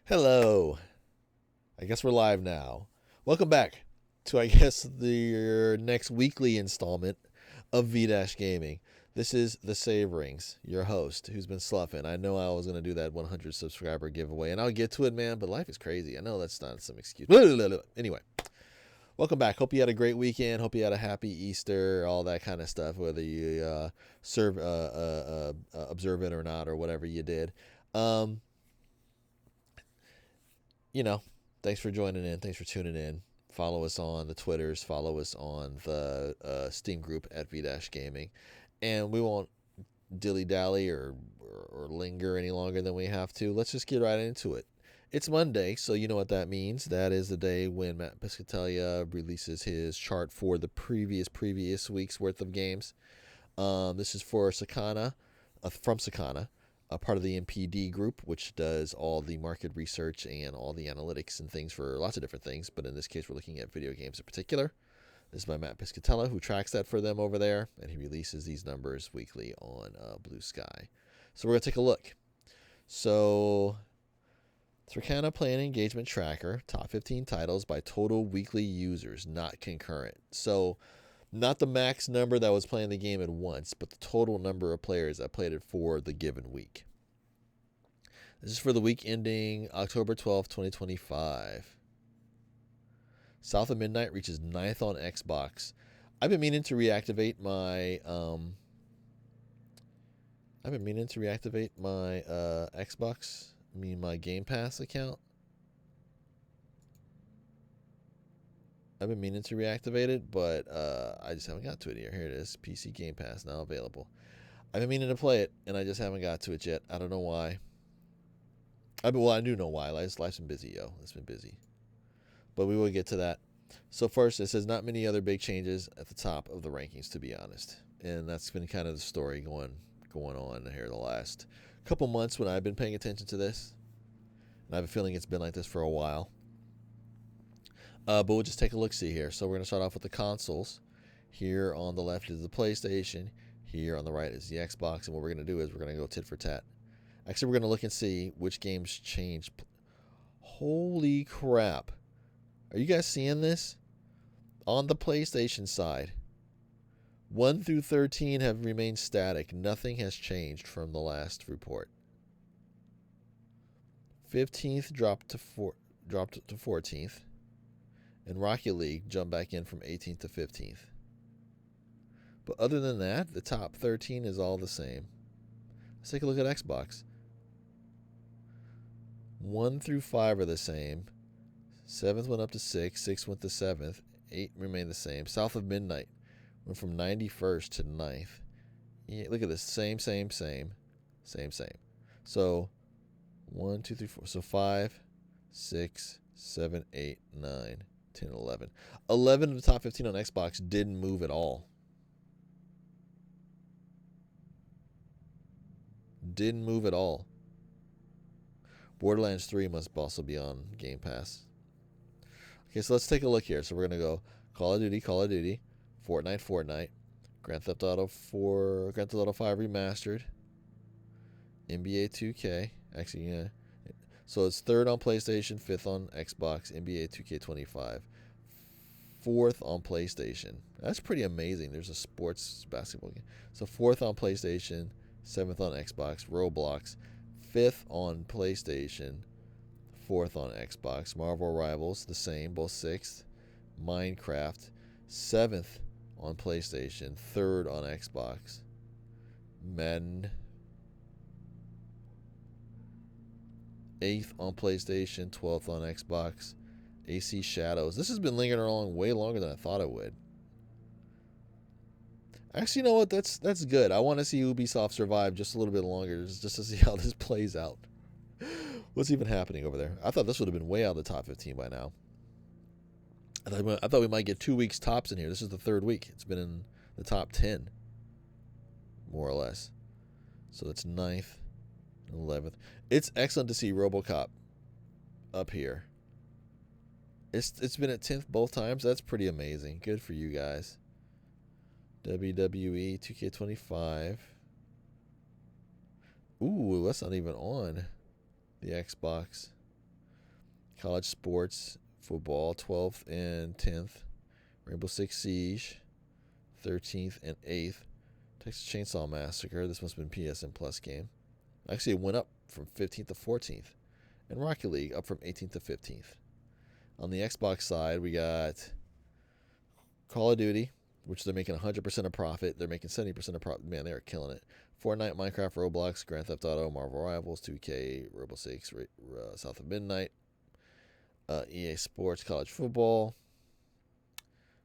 Hello. I guess we're live now. Welcome back to, I guess, the next weekly installment of V-Gaming. This is the Saverings, your host, who's been sloughing. I know I was going to do that 100 subscriber giveaway, and I'll get to it, man, but life is crazy. I know that's not some excuse. Anyway, welcome back. Hope you had a great weekend. Hope you had a happy Easter, all that kind of stuff, whether you observe it or not, or whatever you did. Thanks for joining in. Thanks for tuning in. Follow us on the Twitters. Follow us on the Steam group at V-Gaming. And we won't dilly-dally or linger any longer than we have to. Let's just get right into it. It's Monday, so you know what that means. That is the day when Matt Piscatella releases his chart for the previous week's worth of games. This is for Sakana, from Sakana. A part of the MPD group, which does all the market research and all the analytics and things for lots of different things. But in this case, we're looking at video games in particular. This is by Matt Piscatella, who tracks that for them over there, and he releases these numbers weekly on Blue Sky. So we're going to take a look. So, Sakana Play and Engagement Tracker, top 15 titles by total weekly users, not concurrent. So, not the max number that was playing the game at once, but the total number of players that played it for the given week. This is for the week ending October 12th, 2025. South of Midnight reaches 9th on Xbox. I've been meaning to reactivate my Xbox, my Game Pass account. I've been meaning to reactivate it, but I just haven't got to it yet. Here it is. PC Game Pass now available. I've been meaning to play it, and I just haven't got to it yet. I don't know why. I do know why. Life's been busy, yo. It's been busy. But we will get to that. So first, it says not many other big changes at the top of the rankings, to be honest. And that's been kind of the story going on here the last couple months when I've been paying attention to this. And I have a feeling it's been like this for a while. But we'll just take a look-see here. So we're going to start off with the consoles. Here on the left is the PlayStation. Here on the right is the Xbox. And what we're going to do is we're going to go tit for tat. Actually, we're going to look and see which games changed. Holy crap. Are you guys seeing this? On the PlayStation side, 1 through 13 have remained static. Nothing has changed from the last report. 15th dropped to 14th. And Rocket League jumped back in from 18th to 15th. But other than that, the top 13 is all the same. Let's take a look at Xbox. 1 through 5 are the same. 7th went up to 6. 6 went to 7th. 8 remained the same. South of Midnight went from 91st to 9th. Yeah, look at this. Same. So 1, 2, 3, 4. So 5, 6, 7, 8, 9, 10, 11. 11 of the top 15 on Xbox didn't move at all. Didn't move at all. Borderlands 3 must also be on Game Pass. Okay, so let's take a look here. So we're going to go Call of Duty, Fortnite, Grand Theft Auto 5 Remastered, NBA 2K. Actually, yeah. So it's 3rd on PlayStation, 5th on Xbox, NBA 2K25. 4th on PlayStation. That's pretty amazing. There's a sports basketball game. So 4th on PlayStation, 7th on Xbox, Roblox. 5th on PlayStation, 4th on Xbox. Marvel Rivals, the same, both 6th. Minecraft, 7th on PlayStation, 3rd on Xbox. Madden, 8th on PlayStation, 12th on Xbox. AC Shadows. This has been lingering along way longer than I thought it would. Actually, you know what? That's good. I want to see Ubisoft survive just a little bit longer, just to see how this plays out. What's even happening over there? I thought this would have been way out of the top 15 by now. I thought we might get 2 weeks tops in here. This is the 3rd week. It's been in the top 10, more or less. So that's 9th, 11th. It's excellent to see RoboCop up here. It's been at 10th both times. That's pretty amazing. Good for you guys. WWE 2K25. Ooh, that's not even on the Xbox. College sports, football, 12th and 10th. Rainbow Six Siege, 13th and 8th. Texas Chainsaw Massacre, this must have been PSN Plus game. Actually, it went up from 15th to 14th. And Rocket League up from 18th to 15th. On the Xbox side, we got Call of Duty, which they're making 100% of profit. They're making 70% of profit. Man, they're killing it. Fortnite, Minecraft, Roblox, Grand Theft Auto, Marvel Rivals, 2K, Rainbow Six, South of Midnight, EA Sports, College Football,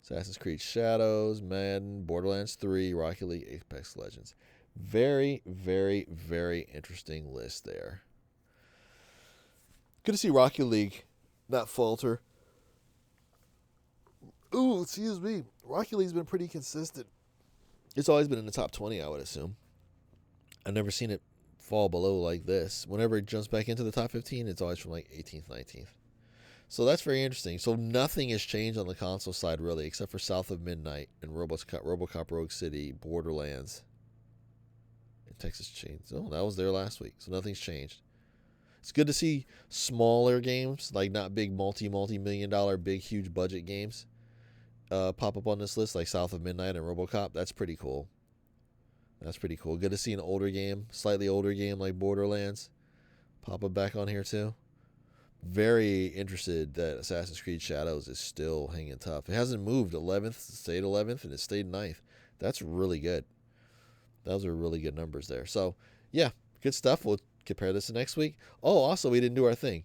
Assassin's Creed Shadows, Madden, Borderlands 3, Rocket League, Apex Legends. Very, very, very interesting list there. Good to see Rocket League not falter. Ooh, excuse me. Rocket League's been pretty consistent. It's always been in the top 20, I would assume. I've never seen it fall below like this. Whenever it jumps back into the top 15, it's always from like 18th, 19th. So that's very interesting. So nothing has changed on the console side, really, except for South of Midnight and RoboCop Rogue City, Borderlands, and Texas Chainsaw. Oh, that was there last week. So nothing's changed. It's good to see smaller games, like not big multi-million dollar, big, huge budget games pop up on this list, like South of Midnight and RoboCop. That's pretty cool. That's pretty cool. Good to see an older game, slightly older game like Borderlands pop up back on here too. Very interested that Assassin's Creed Shadows is still hanging tough. It hasn't moved. 11th, stayed 11th, and it stayed 9th. That's really good. Those are really good numbers there. So, yeah, good stuff. We'll compare this to next week. Oh, also, we didn't do our thing.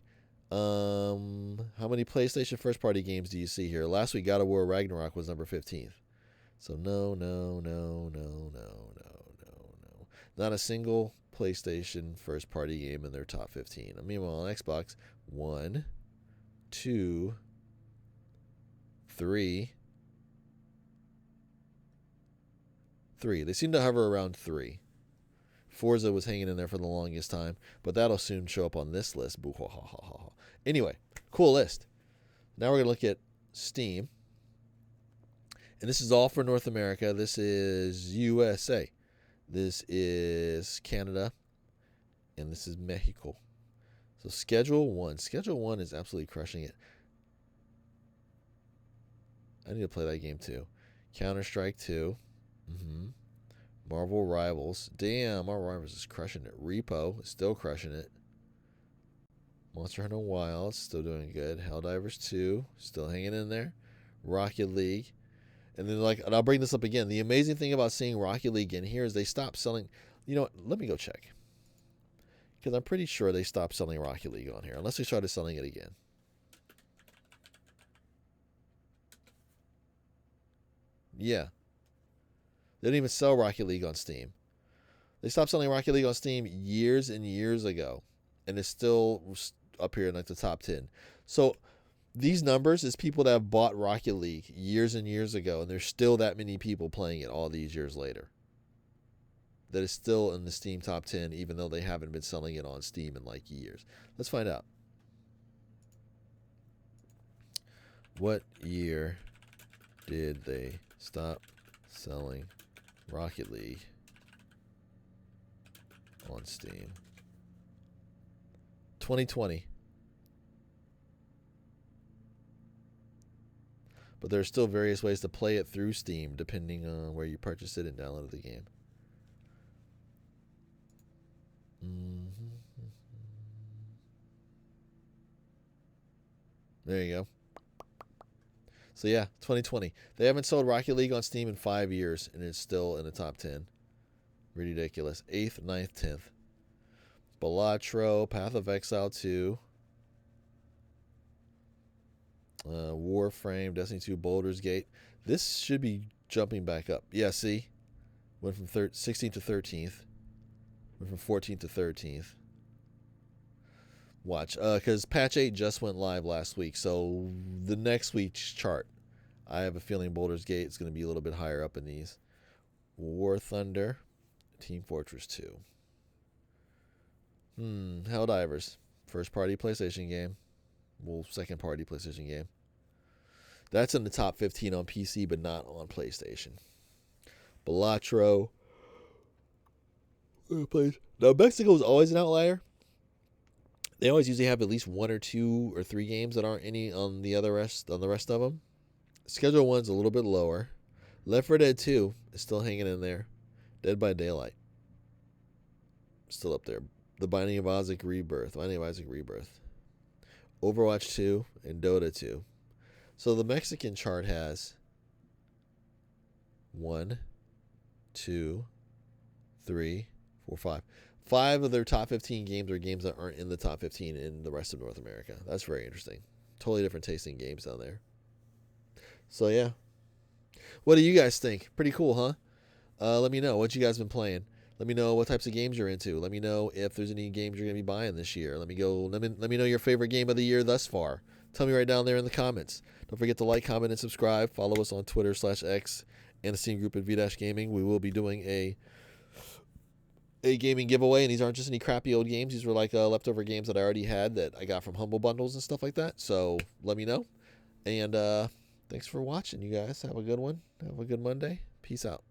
How many PlayStation first-party games do you see here? Last week, God of War Ragnarok was number 15th. So, no. Not a single PlayStation first-party game in their top 15. Meanwhile, on Xbox, 1, 2, 3. They seem to hover around 3. Forza was hanging in there for the longest time, but that'll soon show up on this list. Anyway, cool list. Now we're going to look at Steam. And this is all for North America. This is USA. This is Canada. And this is Mexico. So Schedule 1. Schedule 1 is absolutely crushing it. I need to play that game too. Counter-Strike 2. Marvel Rivals. Damn, Marvel Rivals is crushing it. Repo is still crushing it. Monster Hunter Wilds, still doing good. Helldivers 2, still hanging in there. Rocket League. And then, and I'll bring this up again. The amazing thing about seeing Rocket League in here is they stopped selling. You know what? Let me go check. Because I'm pretty sure they stopped selling Rocket League on here. Unless they started selling it again. Yeah. They didn't even sell Rocket League on Steam. They stopped selling Rocket League on Steam years and years ago. And it's still up here in the top 10. So these numbers is people that have bought Rocket League years and years ago. And there's still that many people playing it all these years later. That is still in the Steam top 10, even though they haven't been selling it on Steam in years. Let's find out. What year did they stop selling Rocket League on Steam? 2020. But there are still various ways to play it through Steam, depending on where you purchase it and download the game. There you go. So yeah, 2020. They haven't sold Rocket League on Steam in 5 years, and it's still in the top 10. Ridiculous. 8th, 9th, 10th. Balatro, Path of Exile 2. Warframe, Destiny 2, Baldur's Gate. This should be jumping back up. Yeah, see? Went from 16th to 13th. Went from 14th to 13th. Watch. Because patch 8 just went live last week. So the next week's chart, I have a feeling Baldur's Gate is going to be a little bit higher up in these. War Thunder, Team Fortress 2. Helldivers, first party PlayStation game. Well, second party PlayStation game. That's in the top 15 on PC, but not on PlayStation. Balatro. Now, Mexico is always an outlier. They always usually have at least 1 or 2 or 3 games that aren't any on the rest of them. Schedule 1's a little bit lower. Left 4 Dead 2 is still hanging in there. Dead by Daylight still up there. The Binding of Isaac Rebirth. Overwatch 2 and Dota 2. So the Mexican chart has 1, 2, 3, 4, 5. 5 of their top 15 games are games that aren't in the top 15 in the rest of North America. That's very interesting. Totally different tasting games down there. So yeah. What do you guys think? Pretty cool, huh? Let me know what you guys been playing. Let me know what types of games you're into. Let me know if there's any games you're going to be buying this year. Let me know your favorite game of the year thus far. Tell me right down there in the comments. Don't forget to like, comment, and subscribe. Follow us on Twitter/X and the Steam group at V-Gaming. We will be doing a gaming giveaway, and these aren't just any crappy old games. These were like leftover games that I already had that I got from Humble Bundles and stuff like that. So let me know. And thanks for watching, you guys. Have a good one. Have a good Monday. Peace out.